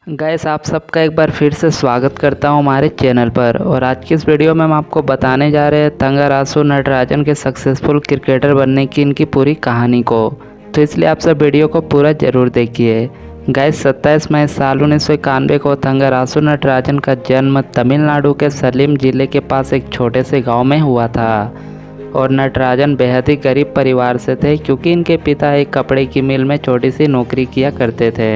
Guys आप सबका एक बार फिर से स्वागत करता हूं हमारे चैनल पर। और आज की इस वीडियो में हम आपको बताने जा रहे हैं तंगारासु नटराजन के सक्सेसफुल क्रिकेटर बनने की इनकी पूरी कहानी को। तो इसलिए आप सब वीडियो को पूरा ज़रूर देखिए। गाइस 27 मई साल 1991 को तंगारासु नटराजन का जन्म तमिलनाडु के सलीम जिले के पास एक छोटे से गाँव में हुआ था। और नटराजन बेहद ही गरीब परिवार से थे क्योंकि इनके पिता एक कपड़े की मिल में छोटी सी नौकरी किया करते थे।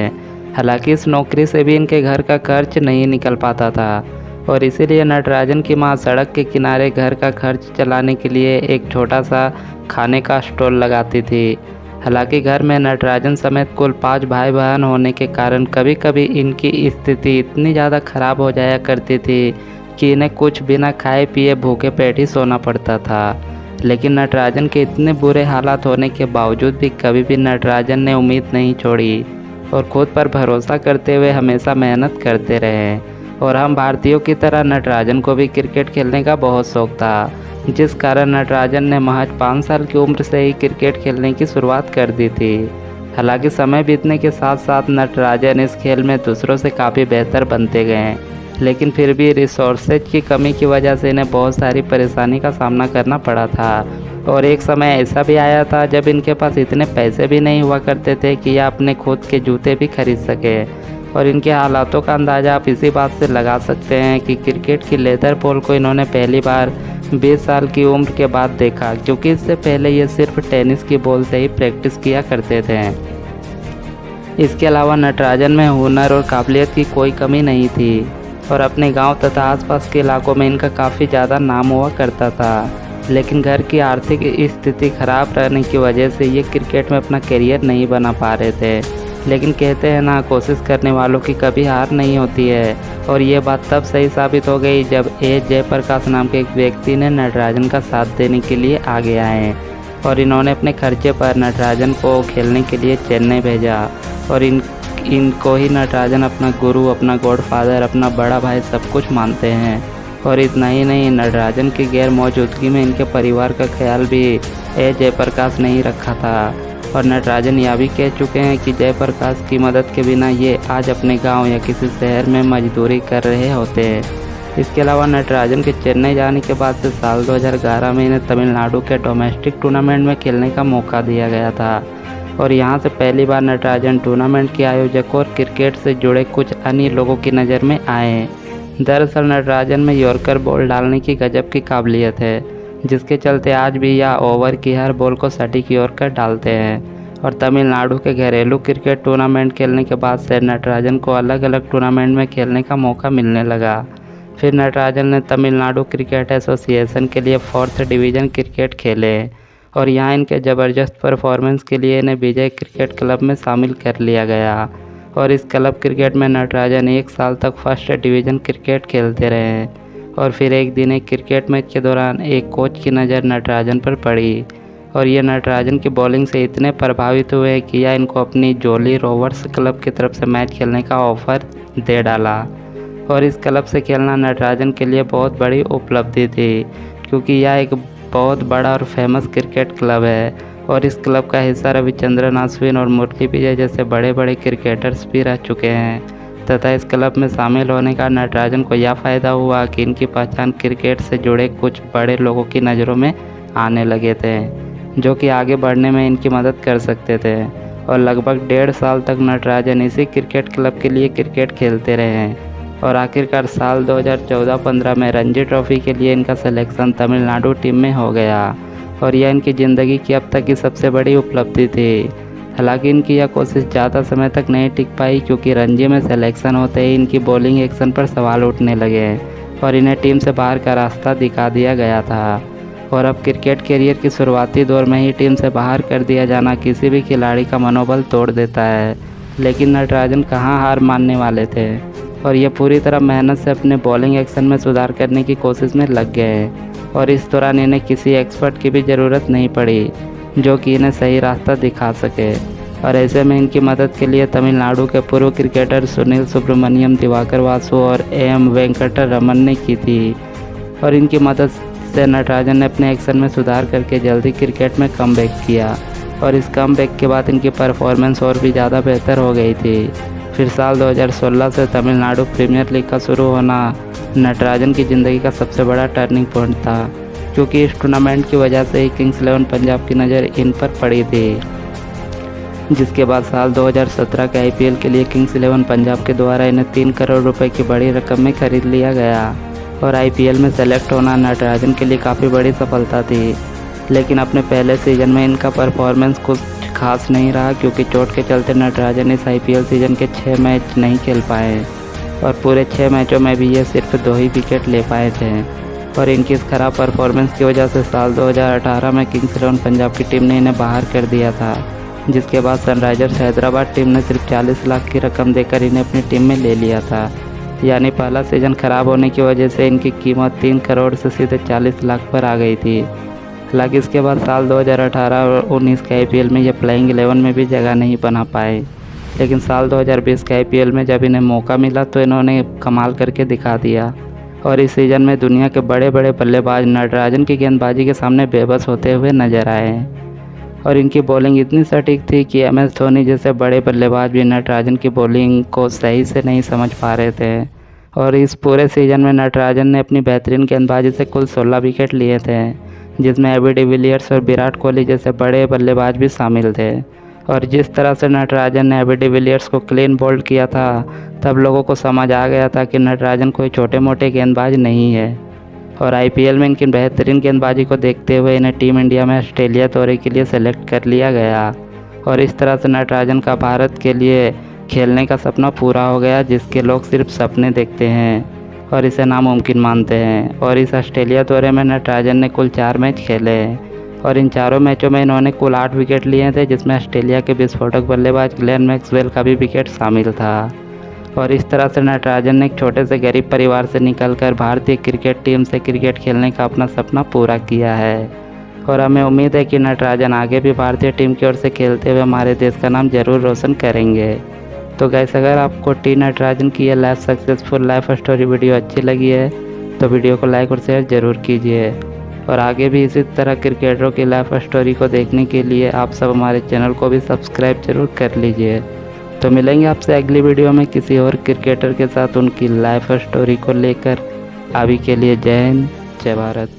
हालांकि इस नौकरी से भी इनके घर का खर्च नहीं निकल पाता था और इसीलिए नटराजन की मां सड़क के किनारे घर का खर्च चलाने के लिए एक छोटा सा खाने का स्टॉल लगाती थी। हालांकि घर में नटराजन समेत कुल 5 भाई बहन होने के कारण कभी कभी इनकी स्थिति इतनी ज़्यादा खराब हो जाया करती थी कि इन्हें कुछ बिना खाए पिए भूखे पेट ही सोना पड़ता था। लेकिन नटराजन के इतने बुरे हालात होने के बावजूद भी कभी भी नटराजन ने उम्मीद नहीं छोड़ी और खुद पर भरोसा करते हुए हमेशा मेहनत करते रहे। और हम भारतीयों की तरह नटराजन को भी क्रिकेट खेलने का बहुत शौक था, जिस कारण नटराजन ने महज 5 साल की उम्र से ही क्रिकेट खेलने की शुरुआत कर दी थी। हालांकि समय बीतने के साथ साथ नटराजन इस खेल में दूसरों से काफ़ी बेहतर बनते गए, लेकिन फिर भी रिसोर्सेज की कमी की वजह से इन्हें बहुत सारी परेशानी का सामना करना पड़ा था। और एक समय ऐसा भी आया था जब इनके पास इतने पैसे भी नहीं हुआ करते थे कि यह अपने खुद के जूते भी खरीद सके। और इनके हालातों का अंदाज़ा आप इसी बात से लगा सकते हैं कि क्रिकेट की लेदर बॉल को इन्होंने पहली बार 20 साल की उम्र के बाद देखा, क्योंकि इससे पहले ये सिर्फ टेनिस की बॉल से ही प्रैक्टिस किया करते थे। इसके अलावा नटराजन में हुनर और काबिलियत की कोई कमी नहीं थी और अपने गांव तथा आसपास के इलाकों में इनका काफ़ी ज़्यादा नाम हुआ करता था। लेकिन घर की आर्थिक स्थिति खराब रहने की वजह से ये क्रिकेट में अपना करियर नहीं बना पा रहे थे। लेकिन कहते हैं ना, कोशिश करने वालों की कभी हार नहीं होती है। और ये बात तब सही साबित हो गई जब जयप्रकाश नाम के एक व्यक्ति ने नटराजन का साथ देने के लिए आगे आए और इन्होंने अपने खर्चे पर नटराजन को खेलने के लिए चेन्नई भेजा। और इनको ही नटराजन अपना गुरु, अपना गॉडफादर, अपना बड़ा भाई सब कुछ मानते हैं। और इतना ही नहीं, नटराजन की गैर मौजूदगी में इनके परिवार का ख्याल भी जयप्रकाश ने ही रखा था। और नटराजन यह भी कह चुके हैं कि जयप्रकाश की मदद के बिना ये आज अपने गांव या किसी शहर में मजदूरी कर रहे होते। इसके अलावा नटराजन के चेन्नई जाने के बाद से साल 2011 में इन्हें तमिलनाडु के डोमेस्टिक टूर्नामेंट में खेलने का मौका दिया गया था। और यहाँ से पहली बार नटराजन टूर्नामेंट के आयोजकों और क्रिकेट से जुड़े कुछ अन्य लोगों की नज़र में आए। दरअसल नटराजन में यॉर्कर बॉल डालने की गजब की काबिलियत है, जिसके चलते आज भी यह ओवर की हर बॉल को सटीक यॉर्कर डालते हैं। और तमिलनाडु के घरेलू क्रिकेट टूर्नामेंट खेलने के बाद से नटराजन को अलग अलग टूर्नामेंट में खेलने का मौका मिलने लगा। फिर नटराजन ने तमिलनाडु क्रिकेट एसोसिएशन के लिए 4th डिवीज़न क्रिकेट खेले और यहाँ इनके ज़बरदस्त परफॉर्मेंस के लिए इन्हें विजय क्रिकेट क्लब में शामिल कर लिया गया। और इस क्लब क्रिकेट में नटराजन 1 साल तक 1st डिवीज़न क्रिकेट खेलते रहे। और फिर एक दिन एक क्रिकेट मैच के दौरान एक कोच की नज़र नटराजन पर पड़ी और ये नटराजन की बॉलिंग से इतने प्रभावित हुए कि यह इनको अपनी जोली रोवर्स क्लब की तरफ से मैच खेलने का ऑफ़र दे डाला। और इस क्लब से खेलना नटराजन के लिए बहुत बड़ी उपलब्धि थी, क्योंकि यह एक बहुत बड़ा और फेमस क्रिकेट क्लब है और इस क्लब का हिस्सा रविचंद्रन अश्विन और मुरली विजय जैसे बड़े बड़े क्रिकेटर्स भी रह चुके हैं। तथा इस क्लब में शामिल होने का नटराजन को यह फ़ायदा हुआ कि इनकी पहचान क्रिकेट से जुड़े कुछ बड़े लोगों की नज़रों में आने लगे थे, जो कि आगे बढ़ने में इनकी मदद कर सकते थे। और लगभग 1.5 साल तक नटराजन इसी क्रिकेट क्लब के लिए क्रिकेट खेलते रहे और आखिरकार साल 2014-15 में रणजी ट्रॉफी के लिए इनका सिलेक्शन तमिलनाडु टीम में हो गया और यह इनकी ज़िंदगी की अब तक की सबसे बड़ी उपलब्धि थी। हालांकि इनकी यह कोशिश ज़्यादा समय तक नहीं टिक पाई, क्योंकि रणजी में सिलेक्शन होते ही इनकी बॉलिंग एक्शन पर सवाल उठने लगे और इन्हें टीम से बाहर का रास्ता दिखा दिया गया था। और अब क्रिकेट करियर की शुरुआती दौर में ही टीम से बाहर कर दिया जाना किसी भी खिलाड़ी का मनोबल तोड़ देता है। लेकिन नटराजन कहाँ हार मानने वाले थे और ये पूरी तरह मेहनत से अपने बॉलिंग एक्शन में सुधार करने की कोशिश में लग गए। और इस दौरान इन्हें किसी एक्सपर्ट की भी ज़रूरत नहीं पड़ी जो कि इन्हें सही रास्ता दिखा सके। और ऐसे में इनकी मदद के लिए तमिलनाडु के पूर्व क्रिकेटर सुनील सुब्रमण्यम, दिवाकर वासु और एम वेंकटर रमन ने की थी। और इनकी मदद से नटराजन ने अपने एक्शन में सुधार करके जल्दी क्रिकेट में कमबैक किया और इस कमबैक के बाद इनकी परफॉर्मेंस और भी ज़्यादा बेहतर हो गई थी। फिर साल 2016 से तमिलनाडु प्रीमियर लीग का शुरू होना नटराजन की ज़िंदगी का सबसे बड़ा टर्निंग पॉइंट था, क्योंकि इस टूर्नामेंट की वजह से ही किंग्स 11 पंजाब की नज़र इन पर पड़ी थी। जिसके बाद साल 2017 के आईपीएल के लिए किंग्स 11 पंजाब के द्वारा इन्हें 3 करोड़ रुपए की बड़ी रकम में खरीद लिया गया और आईपीएल में सेलेक्ट होना नटराजन के लिए काफ़ी बड़ी सफलता थी। लेकिन अपने पहले सीजन में इनका परफॉर्मेंस कुछ खास नहीं रहा, क्योंकि चोट के चलते नटराजन इस आईपीएल सीजन के 6 मैच नहीं खेल पाए और पूरे 6 मैचों में भी ये सिर्फ 2 ही विकेट ले पाए थे। और इनकी इस खराब परफॉर्मेंस की वजह से साल 2018 में किंग्स 11 पंजाब की टीम ने इन्हें बाहर कर दिया था, जिसके बाद सनराइजर्स हैदराबाद टीम ने सिर्फ 40 लाख की रकम देकर इन्हें अपनी टीम में ले लिया था। यानी पहला सीजन खराब होने की वजह से इनकी कीमत 3 करोड़ से सीधे 40 लाख पर आ गई थी। हालांकि इसके बाद साल 2018 और 19 के आईपीएल में ये प्लेइंग 11 में भी जगह नहीं बना पाए, लेकिन साल 2020 के आईपीएल में जब इन्हें मौका मिला तो इन्होंने कमाल करके दिखा दिया और इस सीज़न में दुनिया के बड़े बड़े बल्लेबाज नटराजन की गेंदबाजी के सामने बेबस होते हुए नजर आए। और इनकी बॉलिंग इतनी सटीक थी कि एमएस धोनी जैसे बड़े बल्लेबाज भी नटराजन की बॉलिंग को सही से नहीं समझ पा रहे थे। और इस पूरे सीज़न में नटराजन ने अपनी बेहतरीन गेंदबाजी से कुल 16 विकेट लिए थे, जिसमें एबी डिविलियर्स और विराट कोहली जैसे बड़े बल्लेबाज भी शामिल थे। और जिस तरह से नटराजन ने एबी डिविलियर्स को क्लीन बोल्ड किया था, तब लोगों को समझ आ गया था कि नटराजन कोई छोटे मोटे गेंदबाज नहीं है। और आईपीएल में इनकी बेहतरीन गेंदबाजी को देखते हुए इन्हें टीम इंडिया में ऑस्ट्रेलिया दौरे के लिए सेलेक्ट कर लिया गया और इस तरह से नटराजन का भारत के लिए खेलने का सपना पूरा हो गया, जिसके लोग सिर्फ सपने देखते हैं और इसे नामुमकिन मानते हैं। और इस ऑस्ट्रेलिया दौरे में नटराजन ने कुल 4 मैच खेले और इन चारों मैचों में इन्होंने कुल 8 विकेट लिए थे, जिसमें ऑस्ट्रेलिया के विस्फोटक बल्लेबाज ग्लेन मैक्सवेल का भी विकेट शामिल था। और इस तरह से नटराजन ने एक छोटे से गरीब परिवार से निकलकर भारतीय क्रिकेट टीम से क्रिकेट खेलने का अपना सपना पूरा किया है और हमें उम्मीद है कि नटराजन आगे भी भारतीय टीम की ओर से खेलते हुए हमारे देश का नाम जरूर रोशन करेंगे। तो गाइस, अगर आपको टी नटराजन की यह सक्सेसफुल लाइफ स्टोरी वीडियो अच्छी लगी है तो वीडियो को लाइक और शेयर ज़रूर कीजिए और आगे भी इसी तरह क्रिकेटरों की लाइफ स्टोरी को देखने के लिए आप सब हमारे चैनल को भी सब्सक्राइब जरूर कर लीजिए। तो मिलेंगे आपसे अगली वीडियो में किसी और क्रिकेटर के साथ उनकी लाइफ स्टोरी को लेकर। अभी के लिए जय हिंद, जय भारत।